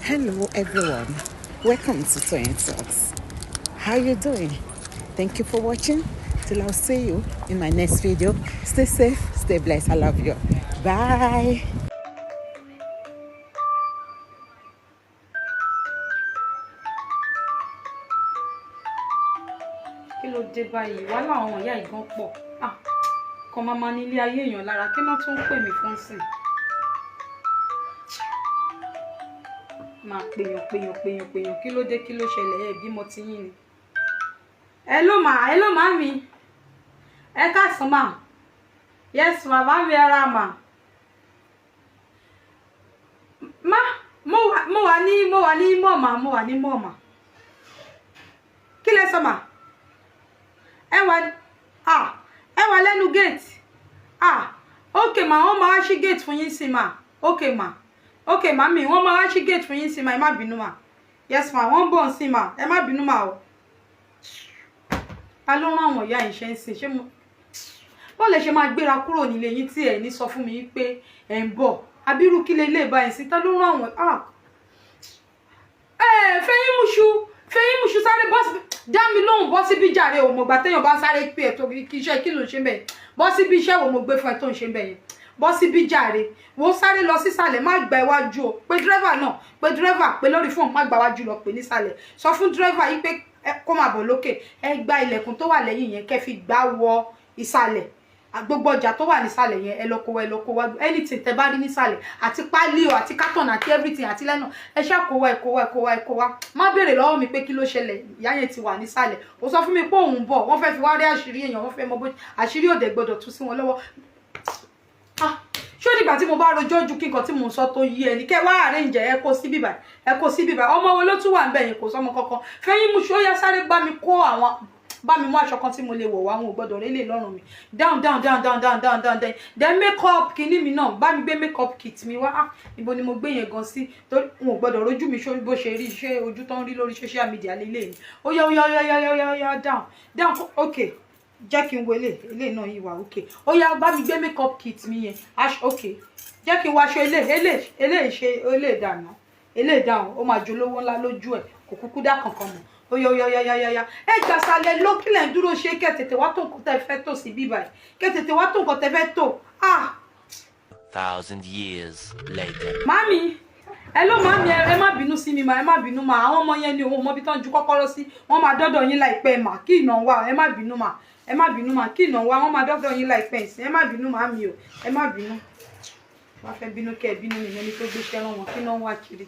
Hello everyone, welcome to Toyeen Talks. How you doing? Thank you for watching. Till I'll see you in my next video. Stay safe, stay blessed. I love you. Bye. Kí ló dé báyìí? Wàhálà àwọn ìyá ìgan pọ̀. Kan máa ní ilé ayé èèyàn lára. Kí náà tún ń pè mí fún sìn? Máa pèèyàn. Kí ló dé? Kí ló ṣẹlẹ̀? Ẹ bímọ ti yín ni. Hello mami. Ẹ káàsán ma. Yes ma, mami ẹ ra ma. Mo wà ní mọ̀ọ́mà. Kí lẹ sọ ma? Ẹ wà lẹ́nu gate. Okay ma, wọ́n máa ṣí gate fún yín sí ma. Okay ma. Okay mami, wọ́n máa ṣí gate fún yín sí ma. Ẹ má bínú ma. Yes ma, wọ́n bọ̀ sí ma. Ẹ má bínú ma o. Ta ló rán àwọn ìyá ìṣe ń sìn? Ṣé mo bọ́n lè ṣe máa gbéra kúrò nílé yín tí ẹ̀ ní sọ fún mi pé ẹ̀ ń bọ̀? Abirú kí lè bá ẹ̀ sí? Ta ló rán àwọn Fẹ́yìn Múṣu sáré bọ́sì dá mi lóhùn bọ́ síbí jàre o mo gbà téèyàn bá sáré pé ẹ̀ tó kí iṣẹ́ kí ló ń ṣe bẹ́ẹ̀ bọ́ síbí iṣẹ́ wo mo gbé fún ẹ tó ń ṣe bẹ́ẹ̀ yẹn bọ́ síbí jàre wo sáré lọ sísàlẹ̀ má gba iwájú o pé dírẹ́fà pé lórí fóònù má gba iwájú lọ pé nísàlẹ̀ sọ fún dírẹ́fà yìí pé kó máa bọ̀ lókè ẹ gba ilẹ̀kùn tó wà lẹ́yìn yẹn kẹ́ fi gbá wọ ìsàlẹ̀ gbogbo ọjà tó wà nísàlẹ̀ yẹn ẹ lọ kó wá anything tẹ́ bá rí nísàlẹ̀ àti pálí o àti carton àti everything àti lẹ́nu ẹ ṣá kó wá má béèrè lọ́wọ́ mi pé kí ló ṣẹlẹ̀ ìyá yẹn ti wà nísàlẹ̀ ó sọ fún mi pé òun bọ̀ wọ́n fẹ́ fi wá rí àṣírí èèyàn wọ́n fẹ́ mọ bó àṣírí òde gbọdọ̀ tú sí wọn lọ́wọ́ ṣó nígbà tí mo bá rojọ́ ju kíkan tí mo sọ tó yí ẹni kẹ́ wá arrange ẹ kó sí bíbà ọmọ wo ló tún wà ń bẹ̀ yẹn kò sọmọ kankan Fẹ́yìn Múṣu ó yá sáré bá mi mú aṣọ kan tí mo lè wọ̀ wá àwọn ò gbọ́dọ̀ rélé lọ́rùn mi down then make up kinní mi náà bá mi gbé make up kit mi wá ibo ni mo gbé yẹn gan sí torí wọn ò gbọ́dọ̀ rojú mi bó ṣe rí iṣẹ́ ojú tó ń rí lórí social media lélẹ̀ mi ó yá down okay jẹ́ kí n wo ilé náà yìí wà okay ó yá bá mi gbé make up kit mi yẹn okay jẹ́ kí n wọ aṣọ ilé ìdáná ó máa jolówó ńlá lójú ẹ̀ kò kúkú dá kankan mọ̀ oya ẹ gbàsàlẹ̀ ló kílẹ̀ ń dúró ṣe kẹ́ tètè wá tó nǹkan tẹ́ fẹ́ tó sí bíbá ẹ̀ kẹ́ tètè wá tó nǹkan tẹ́ fẹ́ tó 1,000 years later. Mami mami ẹ má bínú sí mi ma ẹ má bínú ma àwọn ọmọ yẹn ni òun mọbi tán ju kọ́kọ́rọ́ sí wọ́n máa dọ́dọ̀ yín láìpẹ́ mà kí ìnà wà ẹ má bínú ma kí ìnà wà wọ́n máa dọ́dọ̀ yín láìpẹ́ ìsìn ẹ má bínú ma mi o ẹ má bínú wọ́n fẹ́ bínú kẹ́ ẹ bínú nìyẹn ní tó gbé ṣẹ́rán wọn kí náà wà kiri.